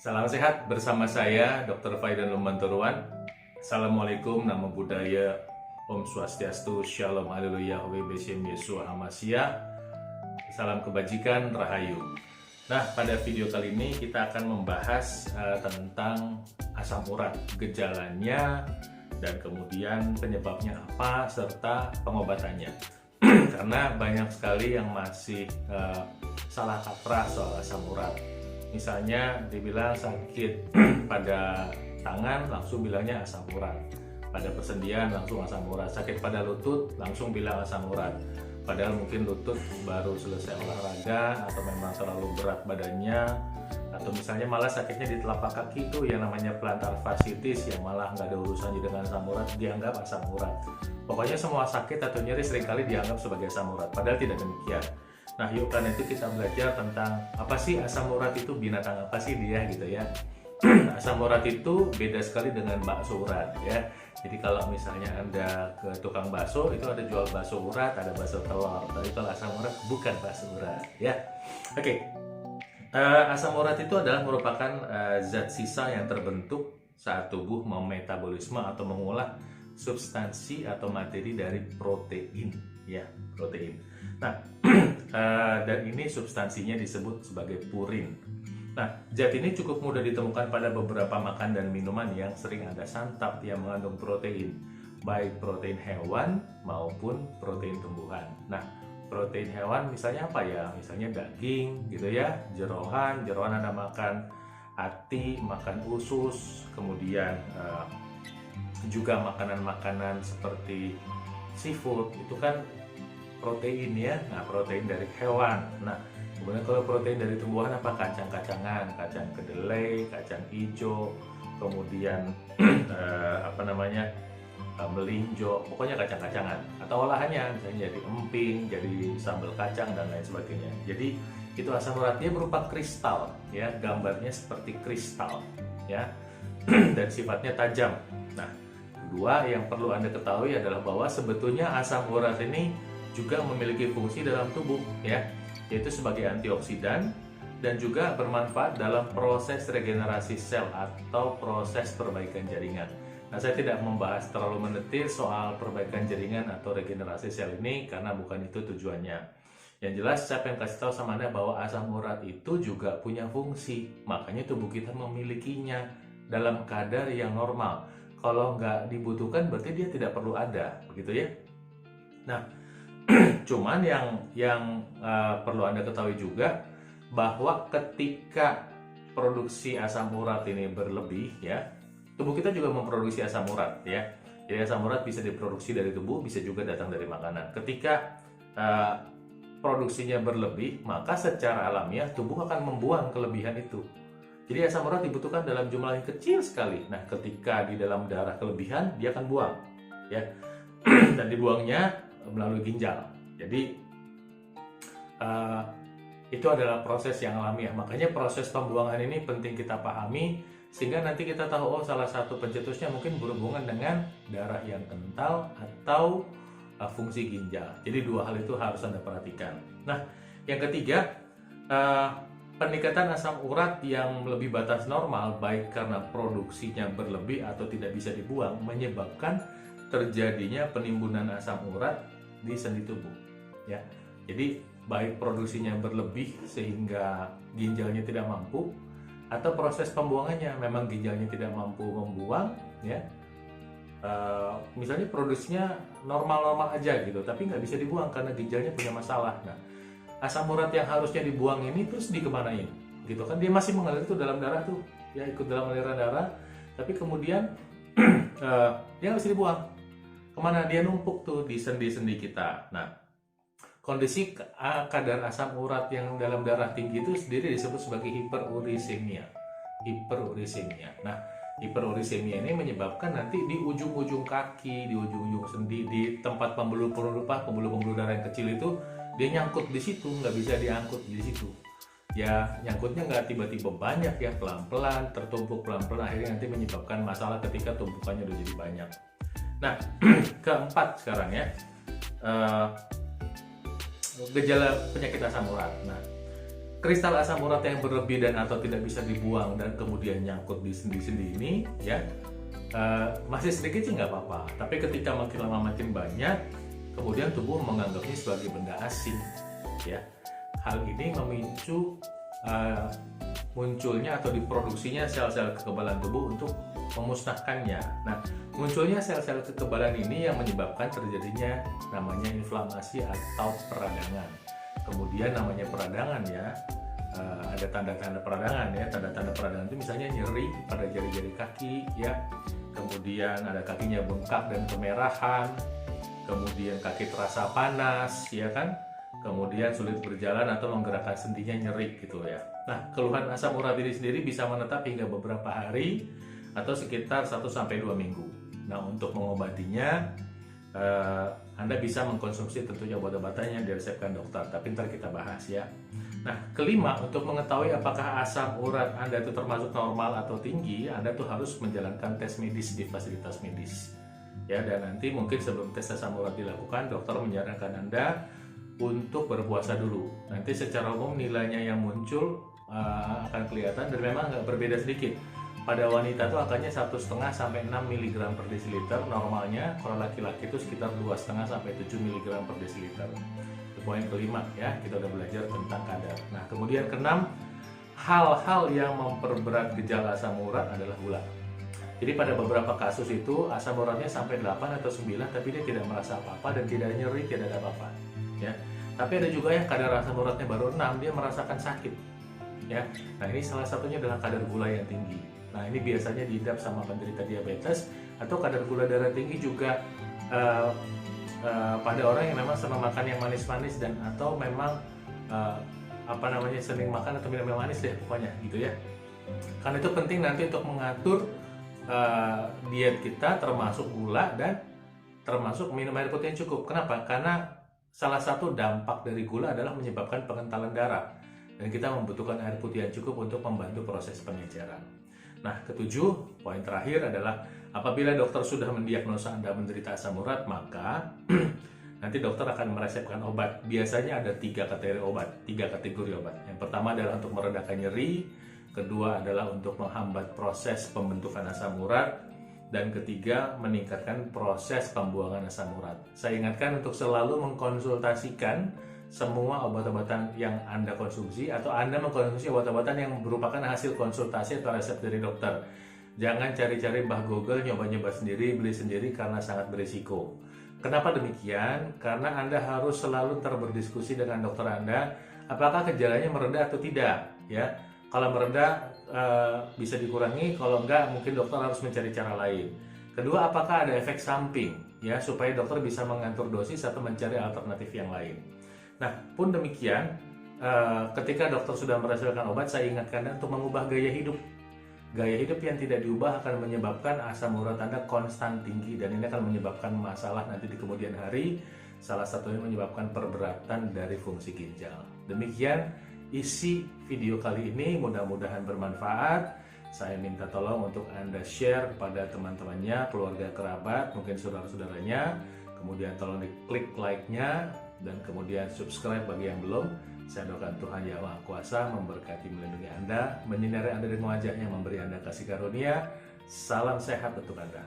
Salam sehat bersama saya Dr. Faidan Lumbanturuan. Assalamualaikum, namo buddhaya, Om Swastiastu, Shalom, Haleluya, Webeshem Yesua Hamasya. Salam kebajikan, Rahayu. Nah, pada video kali ini kita akan membahas tentang asam urat, gejalanya, dan kemudian penyebabnya apa, serta pengobatannya. Karena banyak sekali yang masih salah kaprah soal asam urat. Misalnya dibilang sakit pada tangan langsung bilangnya asam urat, pada persendian langsung asam urat, sakit pada lutut langsung bilang asam urat. Padahal mungkin lutut baru selesai olahraga atau memang terlalu berat badannya, atau misalnya malah sakitnya di telapak kaki itu yang namanya plantar fasciitis yang malah nggak ada urusannya dengan asam urat, dianggap asam urat. Pokoknya semua sakit atau nyeri seringkali dianggap sebagai asam urat, padahal tidak demikian. Nah, yuk karena itu kita belajar tentang apa sih asam urat itu, binatang apa sih dia gitu ya. Asam urat itu beda sekali dengan bakso urat ya. Jadi kalau misalnya Anda ke tukang bakso, itu ada jual bakso urat, ada bakso telur. Tapi kalau asam urat bukan bakso urat ya. Oke. Asam urat itu adalah merupakan zat sisa yang terbentuk saat tubuh memetabolisme atau mengolah substansi atau materi dari protein ya, protein. Nah, dan ini substansinya disebut sebagai purin. Nah, zat ini cukup mudah ditemukan pada beberapa makan dan minuman yang sering Anda santap yang mengandung protein, baik protein hewan maupun protein tumbuhan. Nah, protein hewan misalnya apa ya? Misalnya daging gitu ya, jeroan Anda makan, ati, makan usus, kemudian juga makanan-makanan seperti seafood itu kan protein ya. Nah, protein dari hewan. Nah, kemudian kalau protein dari tumbuhan apa? Kacang-kacangan, kacang kedelai, kacang hijau, kemudian melinjo, pokoknya kacang-kacangan. Atau olahannya misalnya jadi emping, jadi sambal kacang dan lain sebagainya. Jadi itu asam uratnya berupa kristal ya, gambarnya seperti kristal ya. Dan sifatnya tajam. Nah, kedua yang perlu Anda ketahui adalah bahwa sebetulnya asam urat ini juga memiliki fungsi dalam tubuh ya, yaitu sebagai antioksidan dan juga bermanfaat dalam proses regenerasi sel atau proses perbaikan jaringan. Nah, saya tidak membahas terlalu mendetil soal perbaikan jaringan atau regenerasi sel ini karena bukan itu tujuannya. Yang jelas saya pengen kasih tahu sama Anda bahwa asam urat itu juga punya fungsi, makanya tubuh kita memilikinya dalam kadar yang normal. Kalau nggak dibutuhkan berarti dia tidak perlu ada, begitu ya. Nah, cuman yang perlu Anda ketahui juga bahwa ketika produksi asam urat ini berlebih ya, tubuh kita juga memproduksi asam urat ya. Jadi asam urat bisa diproduksi dari tubuh, bisa juga datang dari makanan. Ketika produksinya berlebih, maka secara alamiah tubuh akan membuang kelebihan itu. Jadi asam urat dibutuhkan dalam jumlah yang kecil sekali. Nah, ketika di dalam darah kelebihan, dia akan buang ya. Dan dibuangnya melalui ginjal. Jadi itu adalah proses yang alamiah. Makanya proses pembuangan ini penting kita pahami sehingga nanti kita tahu salah satu pencetusnya mungkin berhubungan dengan darah yang kental atau fungsi ginjal. Jadi dua hal itu harus Anda perhatikan. Nah, yang ketiga, peningkatan asam urat yang lebih batas normal baik karena produksinya berlebih atau tidak bisa dibuang menyebabkan terjadinya penimbunan asam urat di sendi tubuh ya. Jadi baik produksinya berlebih sehingga ginjalnya tidak mampu, atau proses pembuangannya memang ginjalnya tidak mampu membuang ya. Misalnya produksinya normal-normal aja gitu, tapi nggak bisa dibuang karena ginjalnya punya masalah. Nah, asam urat yang harusnya dibuang ini terus dikemanain gitu kan, dia masih mengalir tuh dalam darah tuh ya, ikut dalam aliran darah, tapi kemudian dia nggak bisa dibuang. Kemana dia numpuk tuh di sendi-sendi kita. Nah, kondisi kadar asam urat yang dalam darah tinggi itu sendiri disebut sebagai hiperurisemia. Nah, hiperurisemia ini menyebabkan nanti di ujung-ujung kaki, di ujung-ujung sendi, di tempat pembuluh-pembuluh darah yang kecil itu, dia nyangkut di situ, nggak bisa diangkut di situ. Ya, nyangkutnya nggak tiba-tiba banyak ya, pelan-pelan, tertumpuk pelan-pelan, akhirnya nanti menyebabkan masalah ketika tumpukannya udah jadi banyak. Nah, keempat sekarang ya, gejala penyakit asam urat. Nah, kristal asam urat yang berlebih dan atau tidak bisa dibuang dan kemudian nyangkut di sendi-sendi ini, ya masih sedikit sih nggak apa-apa. Tapi ketika makin lama makin banyak, kemudian tubuh menganggapnya sebagai benda asing, ya. Hal ini memicu munculnya atau diproduksinya sel-sel kekebalan tubuh untuk memusnahkannya. Nah, munculnya sel-sel kekebalan ini yang menyebabkan terjadinya namanya inflamasi atau peradangan. Kemudian namanya peradangan, ya, ada tanda-tanda peradangan, ya. Tanda-tanda peradangan itu misalnya nyeri pada jari-jari kaki, ya. Kemudian ada kakinya bengkak dan kemerahan, kemudian kaki terasa panas, ya kan? Kemudian sulit berjalan atau menggerakkan sendinya nyeri gitu, ya. Nah, keluhan asam urat ini sendiri bisa menetap hingga beberapa hari atau sekitar 1-2 minggu. Nah, untuk mengobatinya Anda bisa mengkonsumsi tentunya obat-obatan yang diresepkan dokter, tapi ntar kita bahas, ya. Nah, kelima, untuk mengetahui apakah asam urat Anda itu termasuk normal atau tinggi, Anda tuh harus menjalankan tes medis di fasilitas medis, ya. Dan nanti mungkin sebelum tes asam urat dilakukan, dokter menyarankan Anda untuk berpuasa dulu. Nanti secara umum nilainya yang muncul akan kelihatan dan memang nggak berbeda sedikit. Pada wanita itu angkanya 1,5 sampai 6 mg per desiliter, normalnya kalau laki-laki itu sekitar 2,5 sampai 7 mg per desiliter. Itu poin kelima, ya, kita udah belajar tentang kadar. Nah, kemudian keenam, hal-hal yang memperberat gejala asam urat adalah gula. Jadi pada beberapa kasus itu asam uratnya sampai 8 atau 9, tapi dia tidak merasa apa-apa dan tidak nyeri, tidak ada apa-apa, ya. Tapi ada juga yang kadar asam uratnya baru 6, dia merasakan sakit, ya. Nah, ini salah satunya adalah kadar gula yang tinggi. Nah, ini biasanya diidap sama penderita diabetes atau kadar gula darah tinggi juga pada orang yang memang senang makan yang manis-manis dan atau memang sering makan atau minum yang manis deh pokoknya gitu, ya. Karena itu penting nanti untuk mengatur diet kita, termasuk gula dan termasuk minum air putih yang cukup. Kenapa? Karena salah satu dampak dari gula adalah menyebabkan pengentalan darah dan kita membutuhkan air putih yang cukup untuk membantu proses pengenceran. Nah, ketujuh, poin terakhir adalah apabila dokter sudah mendiagnosa Anda menderita asam urat, maka nanti dokter akan meresepkan obat. Biasanya ada 3 kategori obat. Yang pertama adalah untuk meredakan nyeri, kedua adalah untuk menghambat proses pembentukan asam urat, dan ketiga meningkatkan proses pembuangan asam urat. Saya ingatkan untuk selalu mengkonsultasikan semua obat-obatan yang Anda konsumsi atau Anda mengkonsumsi obat-obatan yang merupakan hasil konsultasi atau resep dari dokter. Jangan cari-cari mbah Google, nyoba-nyoba sendiri, beli sendiri karena sangat berisiko. Kenapa demikian? Karena Anda harus selalu berdiskusi dengan dokter Anda, apakah gejalanya mereda atau tidak, ya. Kalau mereda bisa dikurangi, kalau enggak mungkin dokter harus mencari cara lain. Kedua, apakah ada efek samping, ya, supaya dokter bisa mengatur dosis atau mencari alternatif yang lain. Nah, pun demikian, ketika dokter sudah meresepkan obat, saya ingatkan Anda untuk mengubah gaya hidup. Gaya hidup yang tidak diubah akan menyebabkan asam urat Anda konstan tinggi dan ini akan menyebabkan masalah nanti di kemudian hari. Salah satunya menyebabkan perberatan dari fungsi ginjal. Demikian isi video kali ini, mudah-mudahan bermanfaat. Saya minta tolong untuk Anda share kepada teman-temannya, keluarga kerabat, mungkin saudara-saudaranya. Kemudian tolong diklik like-nya dan kemudian subscribe bagi yang belum. Saya doakan Tuhan Yang Maha Kuasa memberkati, melindungi Anda, menyinari Anda dengan wajahnya, memberi Anda kasih karunia. Salam sehat untuk Anda.